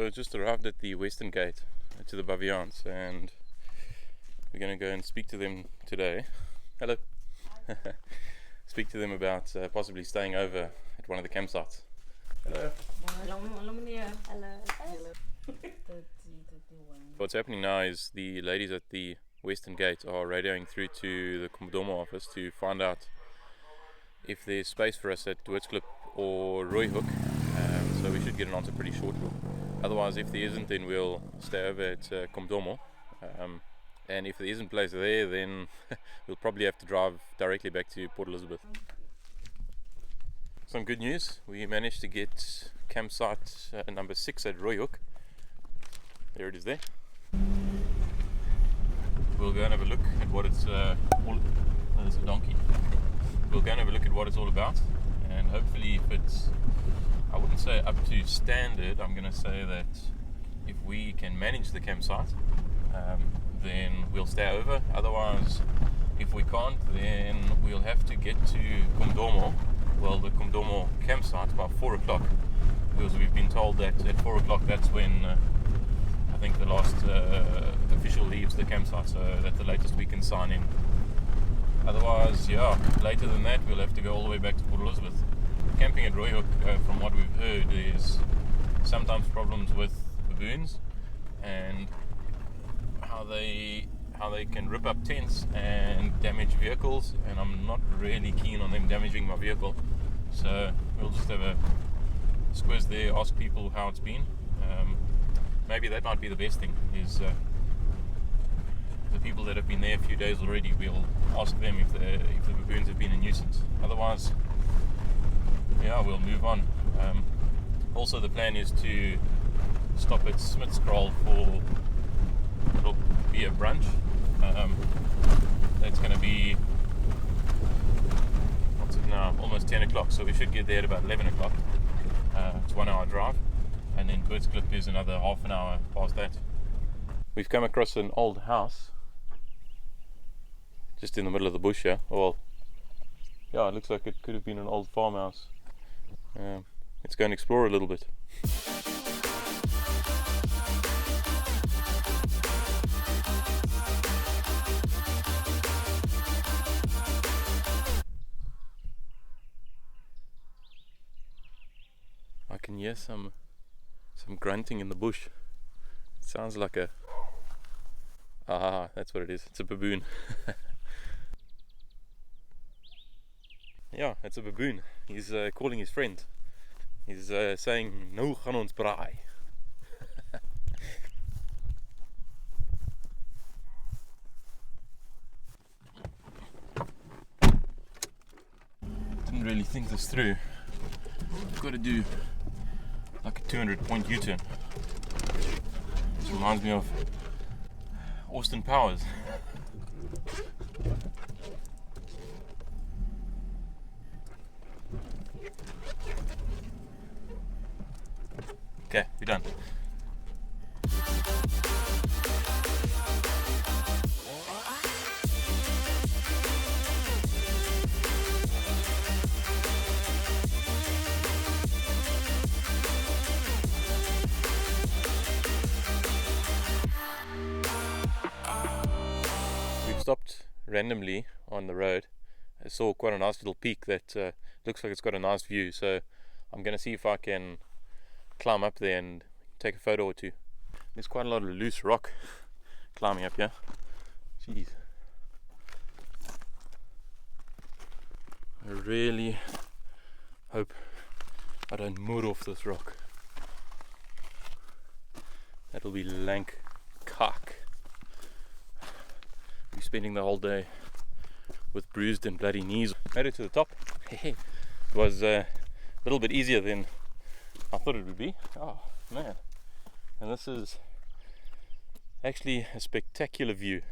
So just arrived at the western gate to the Baviaans, and we're going to go and speak to them today. Hello. Speak to them about possibly staying over at one of the campsites. Hello. Hello meneer. Hello. What's happening now is the ladies at the western gate are radioing through to the Komdomo office to find out if there's space for us at Wrek or Rooihoek. So we should get an answer pretty shortly. Otherwise, if there isn't, then we'll stay over at Komdomo. And if there isn't place there, then we'll probably have to drive directly back to Port Elizabeth. Some good news, we managed to get campsite number 6 at Rooihoek. There it is there. We'll go and have a look at what it's all. There's a donkey. We'll go and have a look at what it's all about, and hopefully if it's, I wouldn't say up to standard, I'm going to say that if we can manage the campsite, then we'll stay over. Otherwise, if we can't, then we'll have to get to Komdomo, the Komdomo campsite, by 4 o'clock, because we've been told that at 4 o'clock that's when I think the last official leaves the campsite, so that's the latest we can sign in. Otherwise, later than that we'll have to go all the way back to Port Elizabeth. Camping at Rooihoek, from what we've heard, is sometimes problems with baboons and how they can rip up tents and damage vehicles, and I'm not really keen on them damaging my vehicle, so we'll just have a squiz there, ask people how it's been. Maybe that might be the best thing, is the people that have been there a few days already, we'll ask them if the baboons have been a nuisance. Otherwise, we'll move on. Also, the plan is to stop at Smithskraal for, it'll be a brunch. That's going to be, what's it now, almost 10 o'clock, so we should get there at about 11 o'clock. It's a 1 hour drive, and then Burton is another half an hour past that. We've come across an old house just in the middle of the bush here. Well, it looks like it could have been an old farmhouse. Let's go and explore a little bit. I can hear some grunting in the bush. It sounds like a... that's what it is. It's a baboon. It's a baboon. He's calling his friend. He's saying, "Nou gaan ons braai." Didn't really think this through. I've got to do like a 200-point U-turn. This reminds me of Austin Powers. Okay, we're done. We've stopped randomly on the road. I saw quite a nice little peak that looks like it's got a nice view, so I'm going to see if I can climb up there and take a photo or two. There's quite a lot of loose rock climbing up here. Jeez. I really hope I don't moor off this rock. That'll be lank cock. We're spending the whole day with bruised and bloody knees. Made it to the top. It was a little bit easier than I thought it would be. Oh man, and this is actually a spectacular view.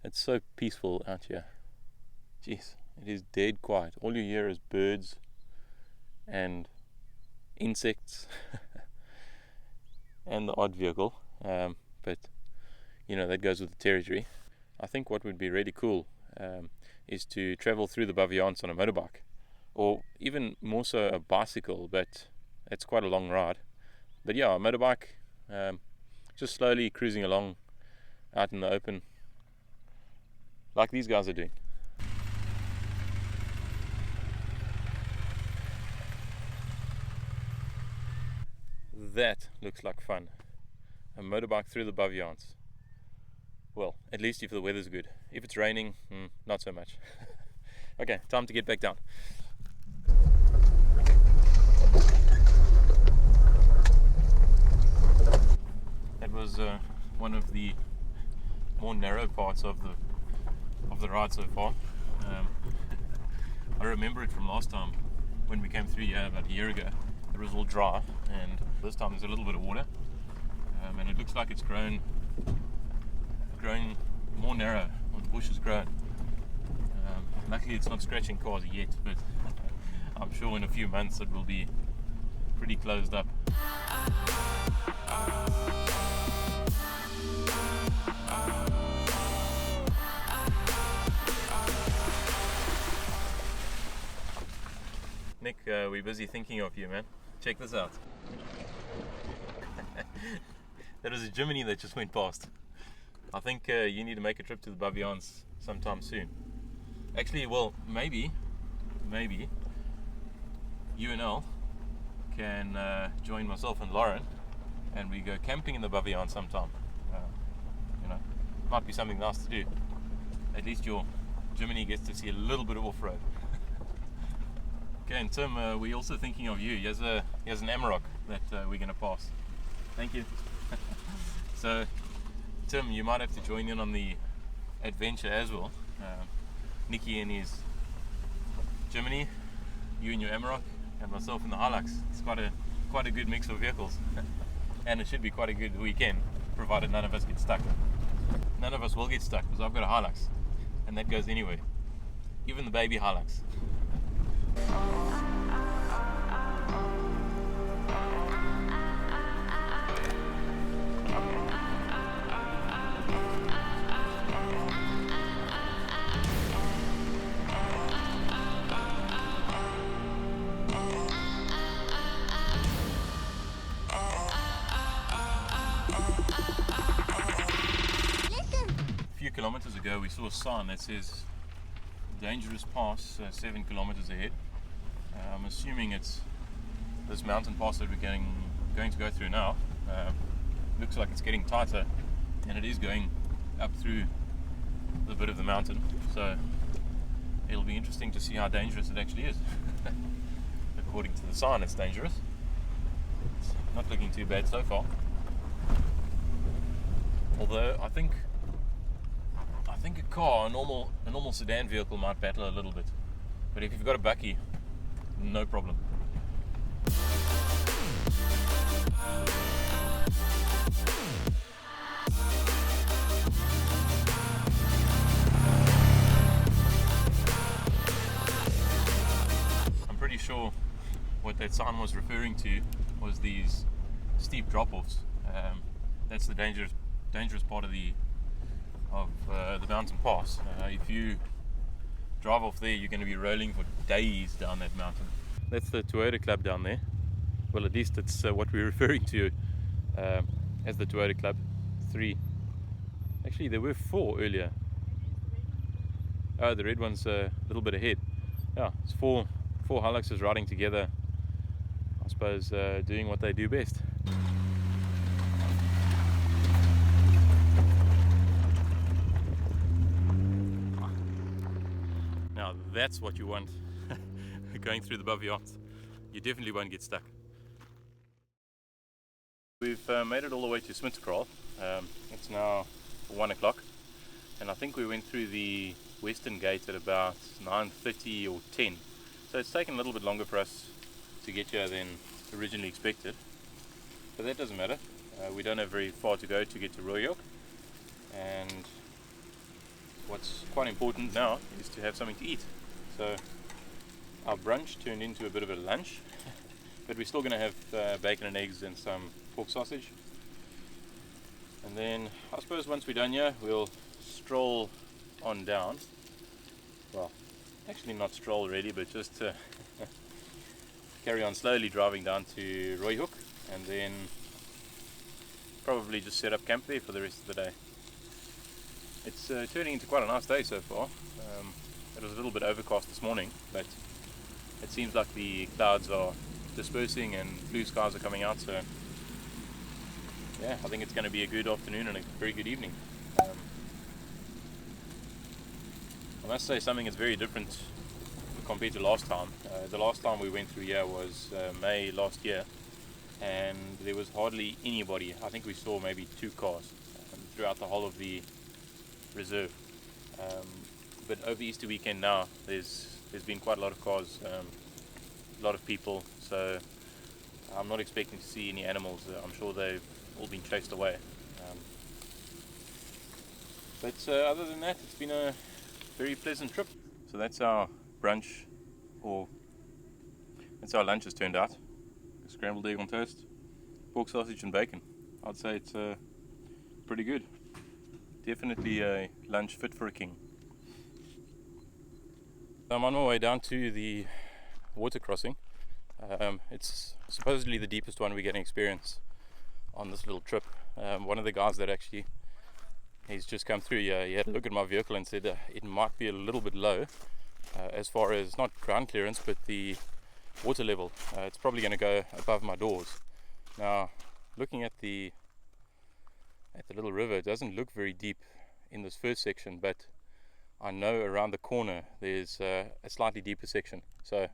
It's so peaceful out here. Jeez, it is dead quiet. All you hear is birds and insects and the odd vehicle, but that goes with the territory. I think what would be really cool is to travel through the Baviaans on a motorbike, or even more so a bicycle, but it's quite a long ride. But yeah, a motorbike, just slowly cruising along out in the open, like these guys are doing. That looks like fun. A motorbike through the Baviaans. Well, at least if the weather's good. If it's raining, not so much. Okay, time to get back down. That was one of the more narrow parts of the ride so far. I remember it from last time when we came through here about a year ago. It was all dry, and this time there's a little bit of water, and it looks like it's grown more narrow, or the bush has grown. Luckily it's not scratching cars yet, but I'm sure in a few months it will be pretty closed up. Nick, we're busy thinking of you, man. Check this out. That is a Jiminy that just went past. I think you need to make a trip to the Baviaans sometime soon. Actually, well, maybe you and Elle can join myself and Lauren, and we go camping in the Baviaans sometime. Might be something nice to do. At least your Jiminy gets to see a little bit of off-road. Okay, and Tim, we're also thinking of you. He has an Amarok that we're going to pass. Thank you. So, Tim, you might have to join in on the adventure as well. Nicky and his Jiminy, you and your Amarok, and myself in the Hilux. It's quite a good mix of vehicles, and it should be quite a good weekend, provided none of us get stuck. None of us will get stuck because I've got a Hilux, and that goes anywhere, even the baby Hilux. A few kilometers ago we saw a sign that says dangerous pass 7 kilometers ahead. I'm assuming it's this mountain pass that we're going to go through now. Looks like it's getting tighter, and it is going up through the bit of the mountain, so it'll be interesting to see how dangerous it actually is. According to the sign, it's dangerous. It's not looking too bad so far, although I think a car, a normal sedan vehicle, might battle a little bit, but if you've got a bakkie, no problem. I'm pretty sure what that sign was referring to was these steep drop-offs. That's the dangerous part of the mountain pass. If you drive off there, you're going to be rolling for days down that mountain. That's the Toyota Club down there. Well, at least it's what we're referring to as the Toyota Club. 3. Actually, there were 4 earlier. Oh, the red one's a little bit ahead. Yeah, it's 4 Hiluxes riding together, I suppose, doing what they do best. Now that's what you want going through the Baviaans. You definitely won't get stuck. We've made it all the way to Smitskraal. It's now 1 o'clock, and I think we went through the western gate at about 9:30 or 10. So it's taken a little bit longer for us to get here than originally expected. But that doesn't matter. We don't have very far to go to get to Wrek, and what's quite important now is to have something to eat. So our brunch turned into a bit of a lunch, but we're still going to have bacon and eggs and some pork sausage. And then I suppose once we're done here, we'll stroll on down. Well, actually not stroll really, but just carry on slowly driving down to Wrek, and then probably just set up camp there for the rest of the day. It's turning into quite a nice day so far. It was a little bit overcast this morning, but it seems like the clouds are dispersing and blue skies are coming out, so yeah, I think it's going to be a good afternoon and a very good evening. I must say something is very different compared to last time. The last time we went through here was May last year, and there was hardly anybody. I think we saw maybe 2 cars throughout the whole of the reserve. But over Easter weekend now, there's been quite a lot of cars, a lot of people, so I'm not expecting to see any animals. I'm sure they've all been chased away. But other than that, it's been a very pleasant trip. So that's our brunch, or that's how lunch has turned out. Scrambled egg on toast, pork sausage and bacon. I'd say it's pretty good. Definitely a lunch fit for a king. I'm on my way down to the water crossing. It's supposedly the deepest one we're getting experience on this little trip. One of the guys that actually, he's just come through here, he had a look at my vehicle and said it might be a little bit low as far as not ground clearance but the water level. It's probably going to go above my doors. Now, looking at the little river, it doesn't look very deep in this first section, but I know around the corner there's a slightly deeper section, so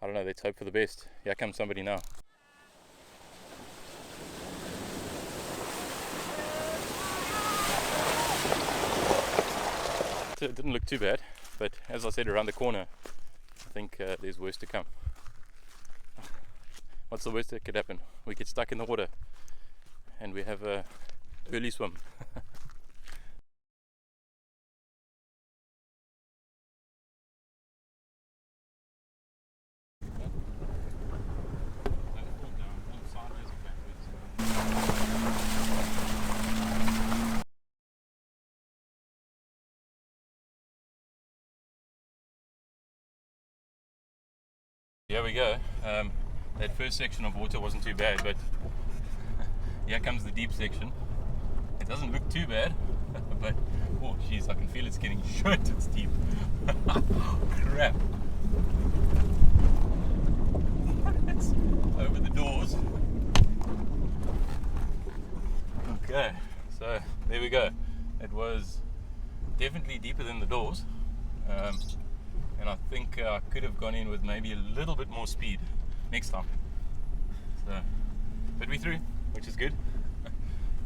I don't know, let's hope for the best. Here comes somebody now. It didn't look too bad, but as I said, around the corner I think there's worse to come. What's the worst that could happen? We get stuck in the water and we have a early swim. Here we go. That first section of water wasn't too bad, but here comes the deep section. It doesn't look too bad, but oh jeez, I can feel it's getting short. It's deep. Crap. It's over the doors. Okay, so there we go. It was definitely deeper than the doors. And I think I could have gone in with maybe a little bit more speed next time. So, but we through, which is good.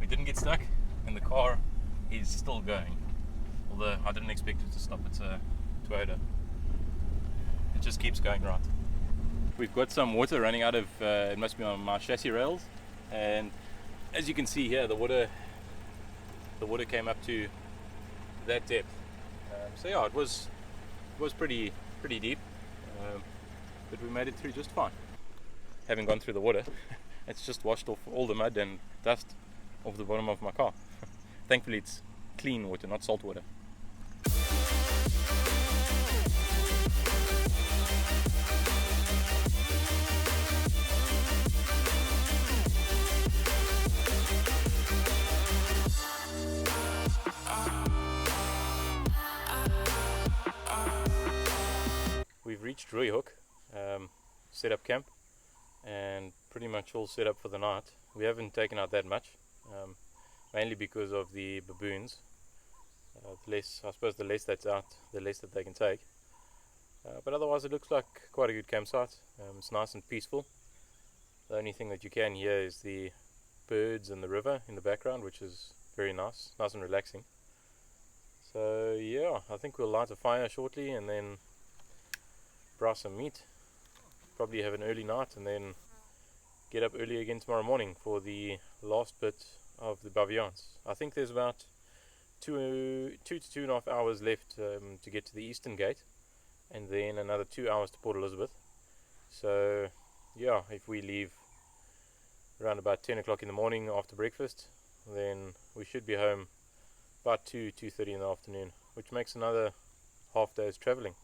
We didn't get stuck, and the car is still going. Although I didn't expect it to stop. It's a Toyota. It just keeps going right. We've got some water running out of, it must be on my chassis rails, and as you can see here, the water came up to that depth. So yeah, it was pretty deep, but we made it through just fine. Having gone through the water, it's just washed off all the mud and dust off the bottom of my car. Thankfully it's clean water, not salt water. We've reached Wrek, set up camp, and pretty much all set up for the night. We haven't taken out that much, mainly because of the baboons. I suppose the less that's out, the less that they can take. But otherwise it looks like quite a good campsite. It's nice and peaceful. The only thing that you can hear is the birds and the river in the background, which is very nice and relaxing. So yeah, I think we'll light a fire shortly and then braai some meat, probably have an early night, and then get up early again tomorrow morning for the last bit of the Baviaans. I think there's about 2 to 2.5 hours left to get to the eastern gate, and then another 2 hours to Port Elizabeth. So yeah, if we leave around about 10 o'clock in the morning after breakfast, then we should be home about 2:30 in the afternoon, which makes another half day's traveling.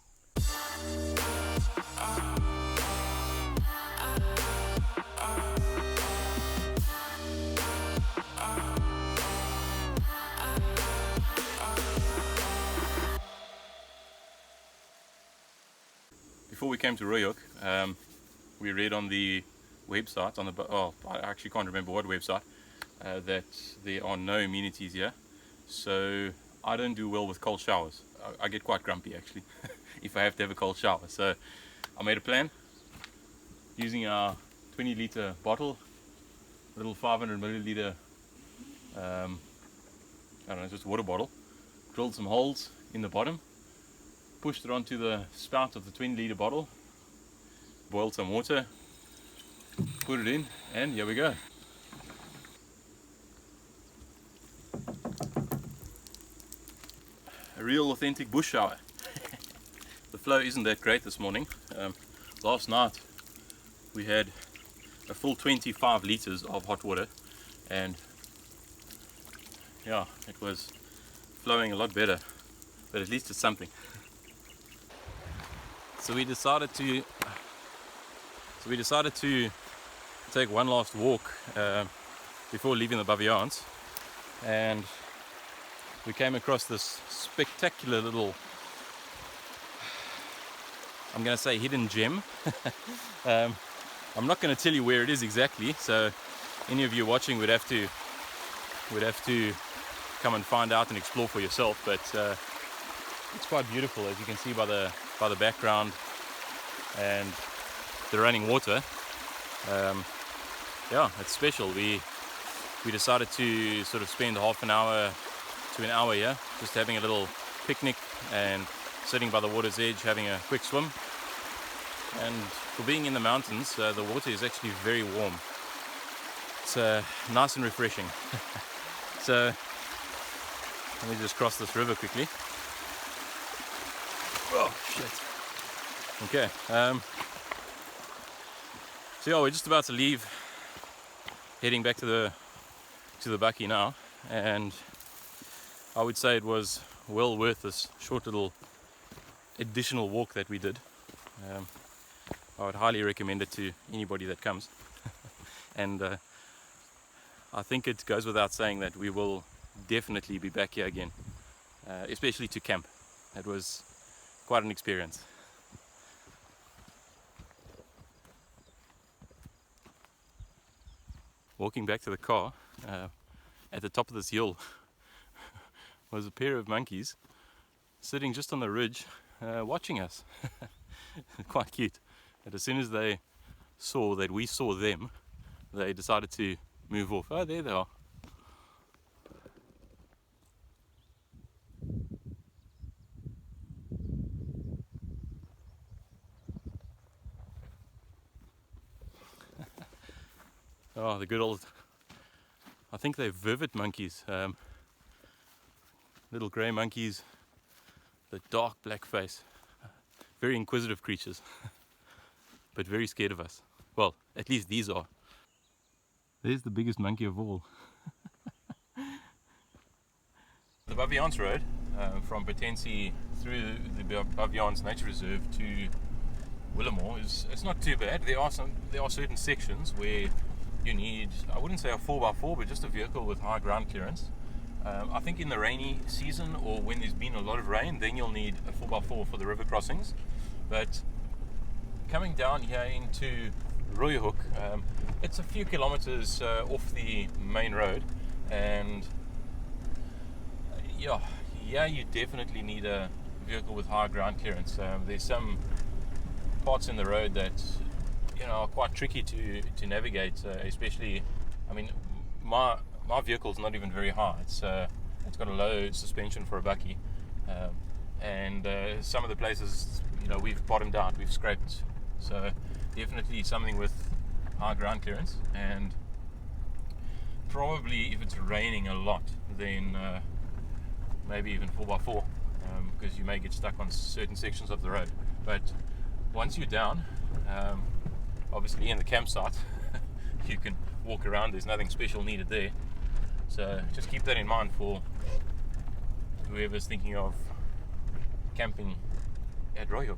Before we came to Wrek, we read on the website, I actually can't remember what website, that there are no amenities here. So I don't do well with cold showers. I get quite grumpy actually if I have to have a cold shower. So I made a plan using our 20-litre bottle, a little 500 milliliter, I don't know, just water bottle, drilled some holes in the bottom, pushed it onto the spout of the 20-litre bottle, boiled some water, put it in, and here we go. A real authentic bush shower. The flow isn't that great this morning. Last night we had a full 25 litres of hot water, and yeah, it was flowing a lot better, but at least it's something. So we decided to take one last walk before leaving the Baviaans, and we came across this spectacular little, I'm going to say, hidden gem. I'm not going to tell you where it is exactly, so any of you watching would have to come and find out and explore for yourself. But it's quite beautiful, as you can see by the background and the running water. Yeah, it's special. We decided to sort of spend half an hour to an hour here, just having a little picnic and sitting by the water's edge, having a quick swim. And for being in the mountains, the water is actually very warm. It's nice and refreshing. So let me just cross this river quickly. Oh shit. Okay. So yeah, we're just about to leave, heading back to the bakkie now, and I would say it was well worth this short little additional walk that we did. I would highly recommend it to anybody that comes. And I think it goes without saying that we will definitely be back here again, especially to camp. It was quite an experience. Walking back to the car, at the top of this hill was a pair of monkeys sitting just on the ridge, watching us. Quite cute. And as soon as they saw that we saw them, they decided to move off. Oh, there they are. Oh, the good old, I think they're vivid monkeys. Little grey monkeys, the dark black face. Very inquisitive creatures, but very scared of us. Well, at least these are. There's the biggest monkey of all. The Baviaanskloof Road from Burton through the Baviaanskloof Nature Reserve to Willemore it's not too bad. There are certain sections where you need, I wouldn't say a 4x4, but just a vehicle with high ground clearance. I think in the rainy season, or when there's been a lot of rain, then you'll need a 4x4 for the river crossings. But coming down here into Wrek, it's a few kilometers off the main road, and yeah, you definitely need a vehicle with high ground clearance. There's some parts in the road that are quite tricky to navigate, especially, I mean, my vehicle's not even very high. It's got a low suspension for a bakkie, and some of the places, we've bottomed out, we've scraped. So definitely something with high ground clearance, and probably if it's raining a lot, then maybe even 4x4, because you may get stuck on certain sections of the road. But once you're down, obviously in the campsite, you can walk around. There's nothing special needed there, so just keep that in mind for whoever's thinking of camping at Royhoek.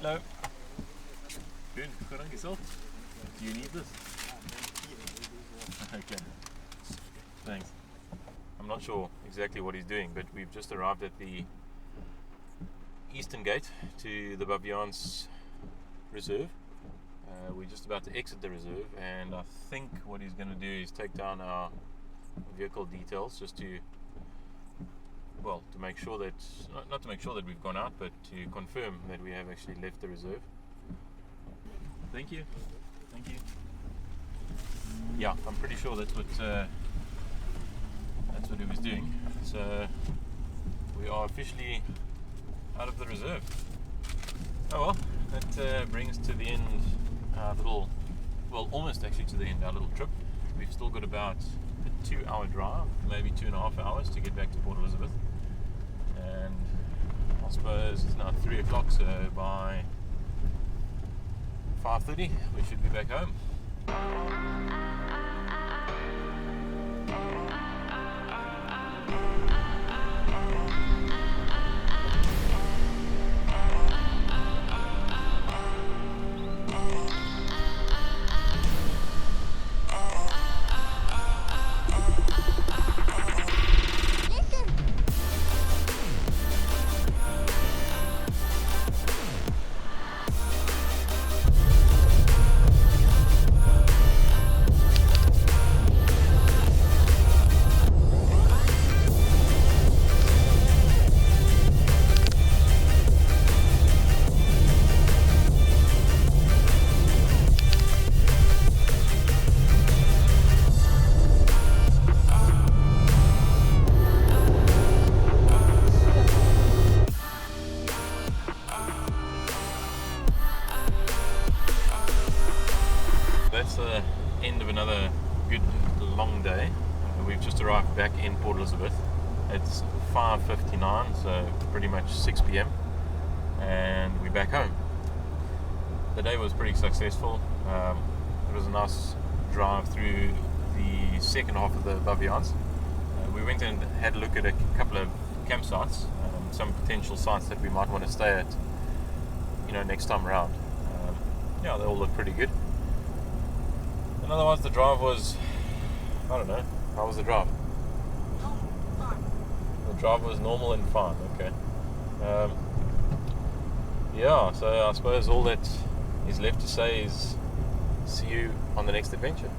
Hello. Good. Good on yourself. Do you need this? Okay. Thanks. I'm not sure exactly what he's doing, but we've just arrived at the eastern gate to the Baviaanskloof Reserve. We're just about to exit the reserve, and I think what he's going to do is take down our vehicle details just to make sure that, not to make sure that we've gone out, but to confirm that we have actually left the reserve. Thank you. Thank you. Yeah, I'm pretty sure that's what he was doing. So we are officially out of the reserve. Oh well, that brings to the end our little, almost actually to the end our little trip. We've still got about a 2-hour drive, maybe 2.5 hours to get back to Port Elizabeth. And I suppose it's now 3 o'clock, so by 5:30 we should be back home. That's the end of another good long day. We've just arrived back in Port Elizabeth. It's 5:59, so pretty much 6 p.m. and we're back home. The day was pretty successful. It was a nice drive through the second half of the Baviaans. We went and had a look at a couple of campsites, some potential sites that we might want to stay at, next time around. They all look pretty good. And otherwise the drive was, I don't know, how was the drive? Fine. The drive was normal and fine, okay. So I suppose all that is left to say is see you on the next adventure.